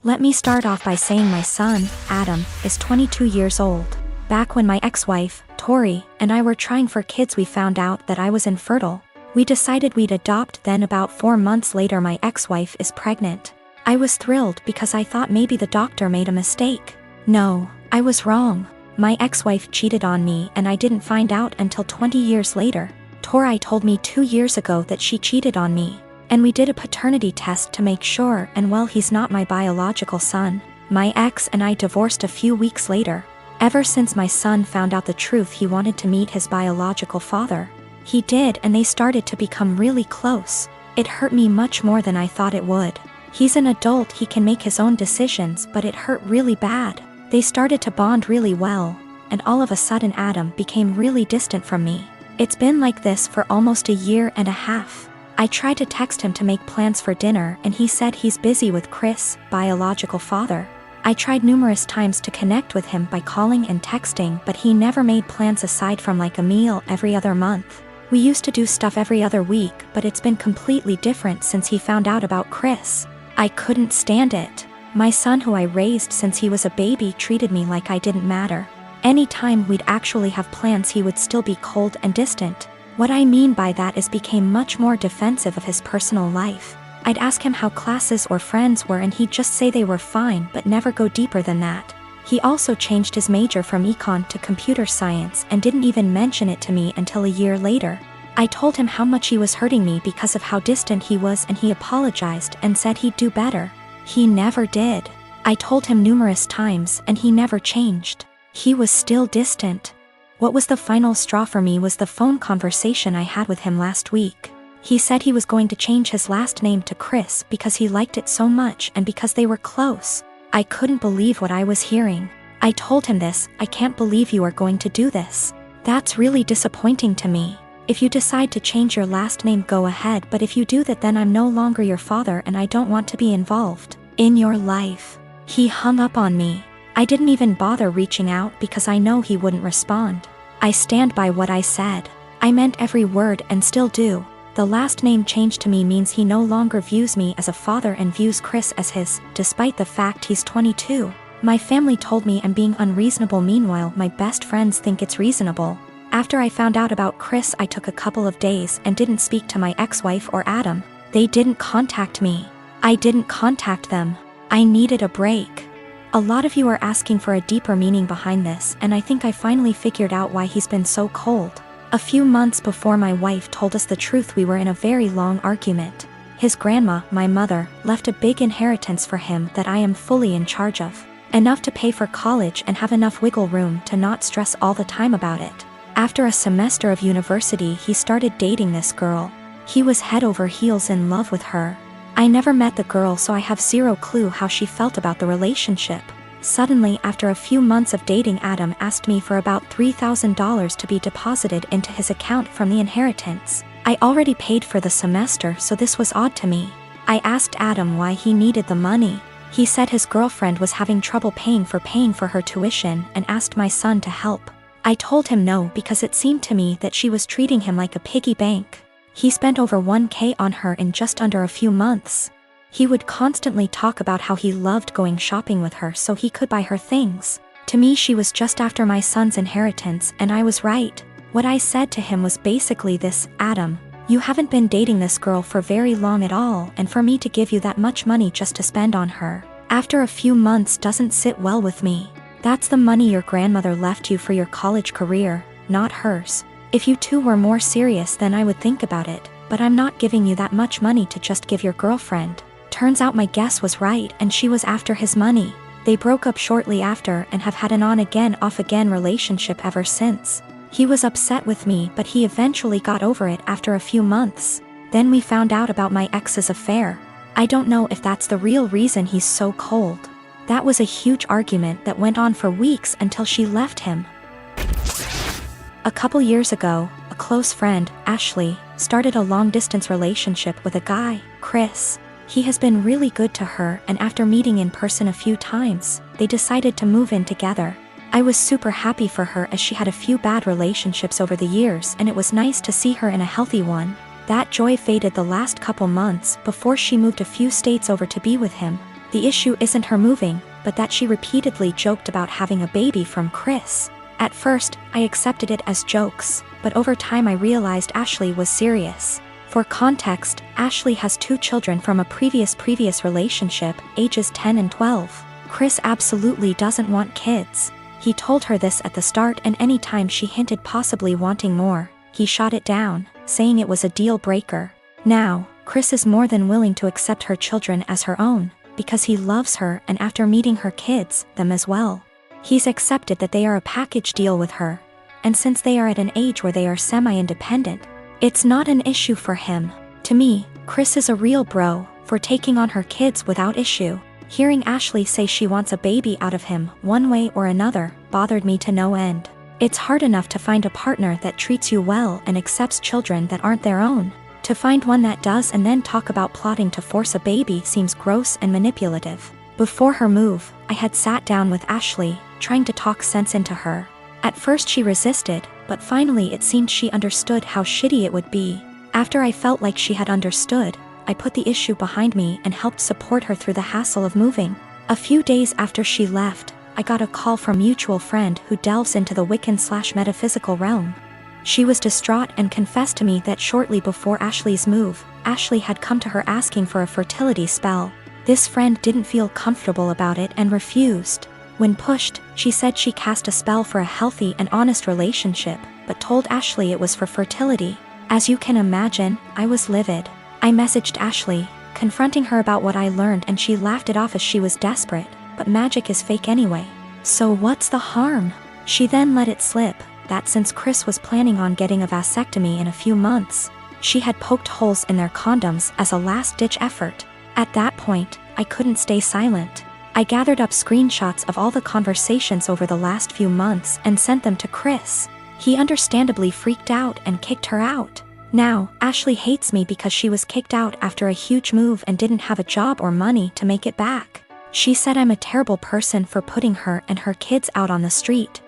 Let me start off by saying my son, Adam, is 22 years old. Back when my ex-wife, Tori, and I were trying for kids, we found out that I was infertile. We decided we'd adopt, then about 4 months later my ex-wife is pregnant. I was thrilled because I thought maybe the doctor made a mistake. No, I was wrong. My ex-wife cheated on me and I didn't find out until 20 years later. Tori told me 2 years ago that she cheated on me. And we did a paternity test to make sure, and well, he's not my biological son. My ex and I divorced a few weeks later. Ever since my son found out the truth, he wanted to meet his biological father. He did, and they started to become really close. It hurt me much more than I thought it would. He's an adult, he can make his own decisions, but it hurt really bad. They started to bond really well, and all of a sudden Adam became really distant from me. It's been like this for almost a year and a half. I tried to text him to make plans for dinner and he said he's busy with Chris, biological father. I tried numerous times to connect with him by calling and texting, but he never made plans aside from like a meal every other month. We used to do stuff every other week, but it's been completely different since he found out about Chris. I couldn't stand it. My son, who I raised since he was a baby, treated me like I didn't matter. Anytime we'd actually have plans, he would still be cold and distant. What I mean by that is became much more defensive of his personal life. I'd ask him how classes or friends were and he'd just say they were fine but never go deeper than that. He also changed his major from econ to computer science and didn't even mention it to me until a year later. I told him how much he was hurting me because of how distant he was and he apologized and said he'd do better. He never did. I told him numerous times and he never changed. He was still distant. What was the final straw for me was the phone conversation I had with him last week. He said he was going to change his last name to Chris because he liked it so much and because they were close. I couldn't believe what I was hearing. I told him this. I can't believe you are going to do this. That's really disappointing to me. If you decide to change your last name, go ahead, but if you do that, then I'm no longer your father and I don't want to be involved in your life. He hung up on me. I didn't even bother reaching out because I know he wouldn't respond. I stand by what I said. I meant every word and still do. The last name change to me means he no longer views me as a father and views Chris as his, despite the fact he's 22. My family told me I'm being unreasonable, meanwhile my best friends think it's reasonable. After I found out about Chris, I took a couple of days and didn't speak to my ex-wife or Adam. They didn't contact me. I didn't contact them. I needed a break. A lot of you are asking for a deeper meaning behind this, and I think I finally figured out why he's been so cold. A few months before my wife told us the truth, we were in a very long argument. His grandma, my mother, left a big inheritance for him that I am fully in charge of. Enough to pay for college and have enough wiggle room to not stress all the time about it. After a semester of university, he started dating this girl. He was head over heels in love with her. I never met the girl, so I have zero clue how she felt about the relationship. Suddenly, after a few months of dating, Adam asked me for about $3,000 to be deposited into his account from the inheritance. I already paid for the semester, so this was odd to me. I asked Adam why he needed the money. He said his girlfriend was having trouble paying for her tuition and asked my son to help. I told him no because it seemed to me that she was treating him like a piggy bank. He spent over $1,000 on her in just under a few months. He would constantly talk about how he loved going shopping with her so he could buy her things. To me, she was just after my son's inheritance, and I was right. What I said to him was basically this: Adam, you haven't been dating this girl for very long at all, and for me to give you that much money just to spend on her after a few months doesn't sit well with me. That's the money your grandmother left you for your college career, not hers. If you two were more serious, then I would think about it, but I'm not giving you that much money to just give your girlfriend. Turns out my guess was right and she was after his money. They broke up shortly after and have had an on-again, off-again relationship ever since. He was upset with me, but he eventually got over it after a few months. Then we found out about my ex's affair. I don't know if that's the real reason he's so cold. That was a huge argument that went on for weeks until she left him. A couple years ago, a close friend, Ashley, started a long-distance relationship with a guy, Chris. He has been really good to her, and after meeting in person a few times, they decided to move in together. I was super happy for her as she had a few bad relationships over the years and it was nice to see her in a healthy one. That joy faded the last couple months before she moved a few states over to be with him. The issue isn't her moving, but that she repeatedly joked about having a baby from Chris. At first, I accepted it as jokes, but over time I realized Ashley was serious. For context, Ashley has 2 children from a previous relationship, ages 10 and 12. Chris absolutely doesn't want kids. He told her this at the start, and any time she hinted possibly wanting more, he shot it down, saying it was a deal breaker. Now, Chris is more than willing to accept her children as her own, because he loves her, and after meeting her kids, them as well. He's accepted that they are a package deal with her, and since they are at an age where they are semi-independent, it's not an issue for him. To me, Chris is a real bro for taking on her kids without issue. Hearing Ashley say she wants a baby out of him one way or another bothered me to no end. It's hard enough to find a partner that treats you well and accepts children that aren't their own. To find one that does and then talk about plotting to force a baby seems gross and manipulative. Before her move, I had sat down with Ashley, trying to talk sense into her. At first she resisted, but finally it seemed she understood how shitty it would be. After I felt like she had understood, I put the issue behind me and helped support her through the hassle of moving. A few days after she left, I got a call from a mutual friend who delves into the Wiccan/metaphysical realm. She was distraught and confessed to me that shortly before Ashley's move, Ashley had come to her asking for a fertility spell. This friend didn't feel comfortable about it and refused. When pushed, she said she cast a spell for a healthy and honest relationship, but told Ashley it was for fertility. As you can imagine, I was livid. I messaged Ashley, confronting her about what I learned, and she laughed it off as she was desperate, but magic is fake anyway. So what's the harm? She then let it slip that since Chris was planning on getting a vasectomy in a few months, she had poked holes in their condoms as a last-ditch effort. At that point, I couldn't stay silent. I gathered up screenshots of all the conversations over the last few months and sent them to Chris. He understandably freaked out and kicked her out. Now, Ashley hates me because she was kicked out after a huge move and didn't have a job or money to make it back. She said I'm a terrible person for putting her and her kids out on the street.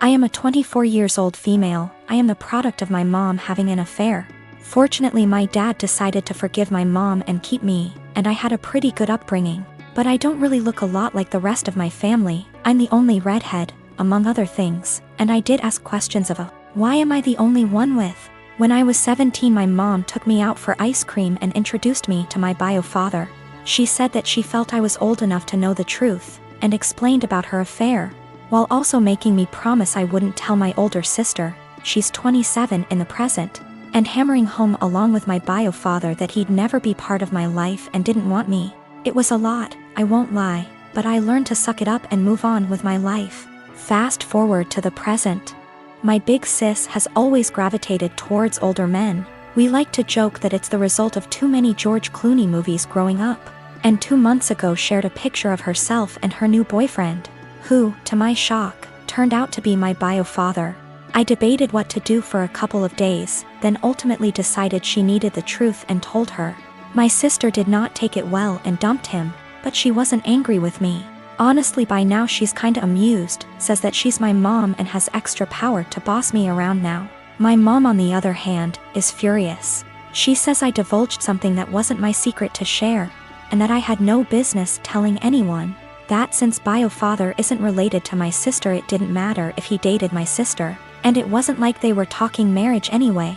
I am a 24-year-old female. I am the product of my mom having an affair. Fortunately, my dad decided to forgive my mom and keep me, and I had a pretty good upbringing. But I don't really look a lot like the rest of my family. I'm the only redhead, among other things, and I did ask questions of why am I the only one with? When I was 17, my mom took me out for ice cream and introduced me to my bio father. She said that she felt I was old enough to know the truth, and explained about her affair, while also making me promise I wouldn't tell my older sister, she's 27 in the present, and hammering home along with my bio father that he'd never be part of my life and didn't want me. It was a lot, I won't lie, but I learned to suck it up and move on with my life. Fast forward to the present. My big sis has always gravitated towards older men. We like to joke that it's the result of too many George Clooney movies growing up, and 2 months ago shared a picture of herself and her new boyfriend, who, to my shock, turned out to be my bio father. I debated what to do for a couple of days, then ultimately decided she needed the truth and told her. My sister did not take it well and dumped him, but she wasn't angry with me. Honestly, by now she's kinda amused, says that she's my mom and has extra power to boss me around now. My mom, on the other hand, is furious. She says I divulged something that wasn't my secret to share, and that I had no business telling anyone. That since bio father isn't related to my sister, it didn't matter if he dated my sister, and it wasn't like they were talking marriage anyway.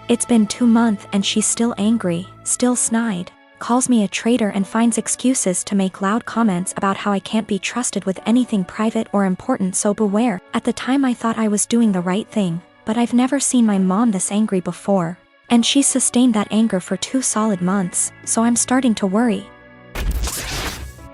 It's been 2 months and she's still angry, still snide, calls me a traitor and finds excuses to make loud comments about how I can't be trusted with anything private or important, so beware. At the time I thought I was doing the right thing, but I've never seen my mom this angry before, and she's sustained that anger for 2 solid months, so I'm starting to worry.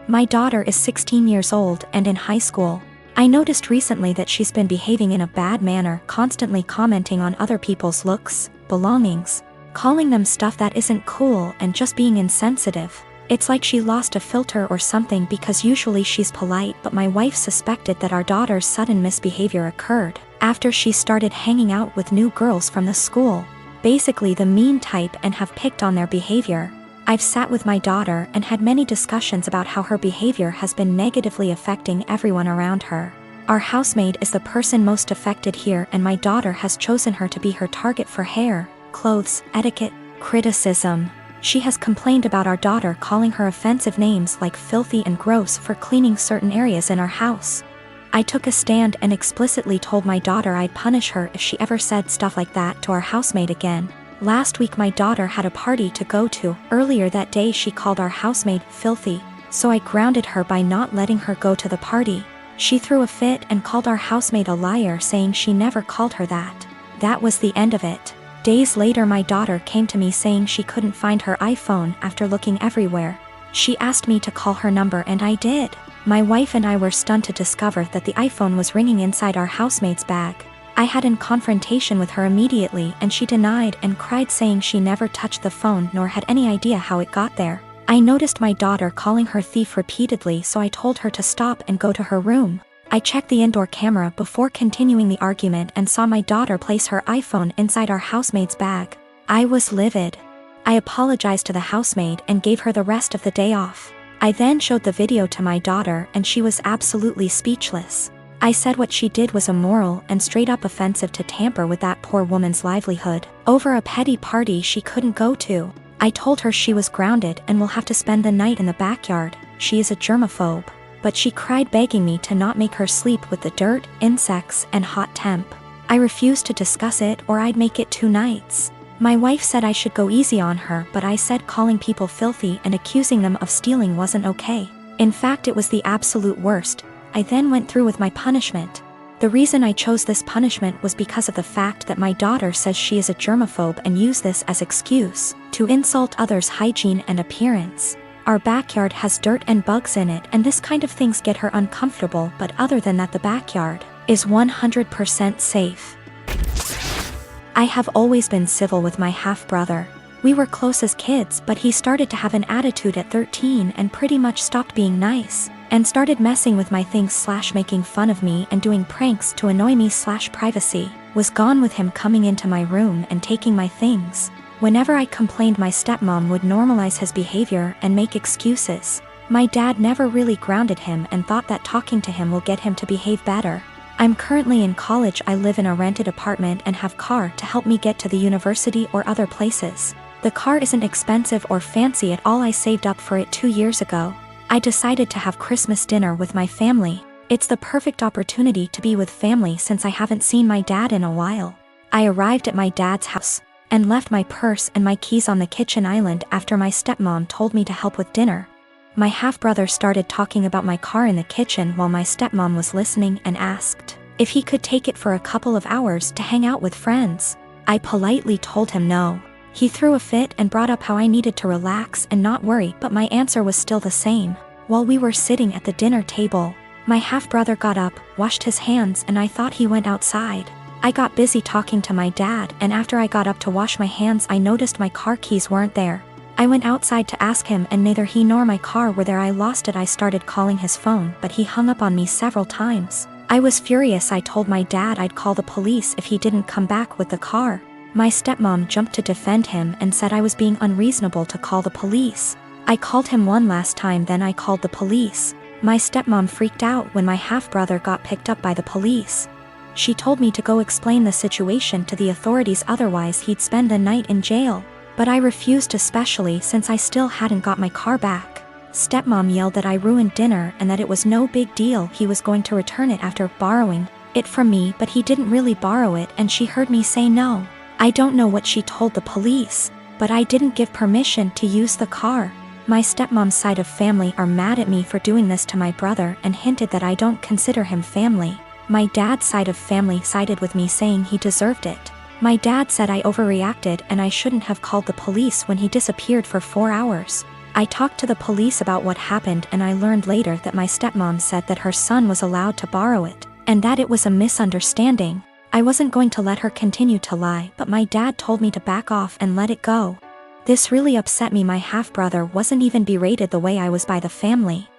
My daughter is 16 years old and in high school. I noticed recently that she's been behaving in a bad manner, constantly commenting on other people's looks, belongings, calling them stuff that isn't cool, and just being insensitive. It's like she lost a filter or something, because usually she's polite, but my wife suspected that our daughter's sudden misbehavior occurred after she started hanging out with new girls from the school, basically the mean type, and have picked on their behavior. I've sat with my daughter and had many discussions about how her behavior has been negatively affecting everyone around her. Our housemaid is the person most affected here, and my daughter has chosen her to be her target for hair, clothes, etiquette, criticism. She has complained about our daughter calling her offensive names like filthy and gross for cleaning certain areas in our house. I took a stand and explicitly told my daughter I'd punish her if she ever said stuff like that to our housemate again. Last week my daughter had a party to go to. Earlier that day she called our housemaid filthy, so I grounded her by not letting her go to the party. She threw a fit and called our housemaid a liar, saying she never called her that. That was the end of it. Days later my daughter came to me saying she couldn't find her iPhone after looking everywhere. She asked me to call her number and I did. My wife and I were stunned to discover that the iPhone was ringing inside our housemate's bag. I had in confrontation with her immediately and she denied and cried, saying she never touched the phone nor had any idea how it got there. I noticed my daughter calling her thief repeatedly, so I told her to stop and go to her room. I checked the indoor camera before continuing the argument and saw my daughter place her iPhone inside our housemate's bag. I was livid. I apologized to the housemaid and gave her the rest of the day off. I then showed the video to my daughter and she was absolutely speechless. I said what she did was immoral and straight up offensive to tamper with that poor woman's livelihood over a petty party she couldn't go to. I told her she was grounded and will have to spend the night in the backyard. She is a germaphobe. But she cried, begging me to not make her sleep with the dirt, insects, and hot temp. I refused to discuss it or I'd make it 2 nights. My wife said I should go easy on her, but I said calling people filthy and accusing them of stealing wasn't okay. In fact, it was the absolute worst. I then went through with my punishment. The reason I chose this punishment was because of the fact that my daughter says she is a germaphobe and used this as excuse to insult others' hygiene and appearance. Our backyard has dirt and bugs in it, and this kind of things get her uncomfortable, but other than that the backyard is 100% safe. I have always been civil with my half-brother. We were close as kids, but he started to have an attitude at 13 and pretty much stopped being nice, and started messing with my things / making fun of me and doing pranks to annoy me / privacy. Was gone with him coming into my room and taking my things. Whenever I complained, my stepmom would normalize his behavior and make excuses. My dad never really grounded him and thought that talking to him will get him to behave better. I'm currently in college. I live in a rented apartment and have car to help me get to the university or other places. The car isn't expensive or fancy at all. I saved up for it 2 years ago. I decided to have Christmas dinner with my family. It's the perfect opportunity to be with family since I haven't seen my dad in a while. I arrived at my dad's house and left my purse and my keys on the kitchen island after my stepmom told me to help with dinner. My half-brother started talking about my car in the kitchen while my stepmom was listening and asked if he could take it for a couple of hours to hang out with friends. I politely told him no. He threw a fit and brought up how I needed to relax and not worry, but my answer was still the same. While we were sitting at the dinner table, my half-brother got up, washed his hands, and I thought he went outside. I got busy talking to my dad, and after I got up to wash my hands, I noticed my car keys weren't there. I went outside to ask him and neither he nor my car were there. I lost it. I started calling his phone, but he hung up on me several times. I was furious. I told my dad I'd call the police if he didn't come back with the car. My stepmom jumped to defend him and said I was being unreasonable to call the police. I called him one last time, then I called the police. My stepmom freaked out when my half-brother got picked up by the police. She told me to go explain the situation to the authorities, otherwise he'd spend the night in jail. But I refused, especially since I still hadn't got my car back. Stepmom yelled that I ruined dinner and that it was no big deal. He was going to return it after borrowing it from me, but he didn't really borrow it, and she heard me say no. I don't know what she told the police, but I didn't give permission to use the car. My stepmom's side of family are mad at me for doing this to my brother and hinted that I don't consider him family. My dad's side of family sided with me, saying he deserved it. My dad said I overreacted and I shouldn't have called the police when he disappeared for 4 hours. I talked to the police about what happened, and I learned later that my stepmom said that her son was allowed to borrow it, and that it was a misunderstanding. I wasn't going to let her continue to lie, but my dad told me to back off and let it go. This really upset me. My half-brother wasn't even berated the way I was by the family.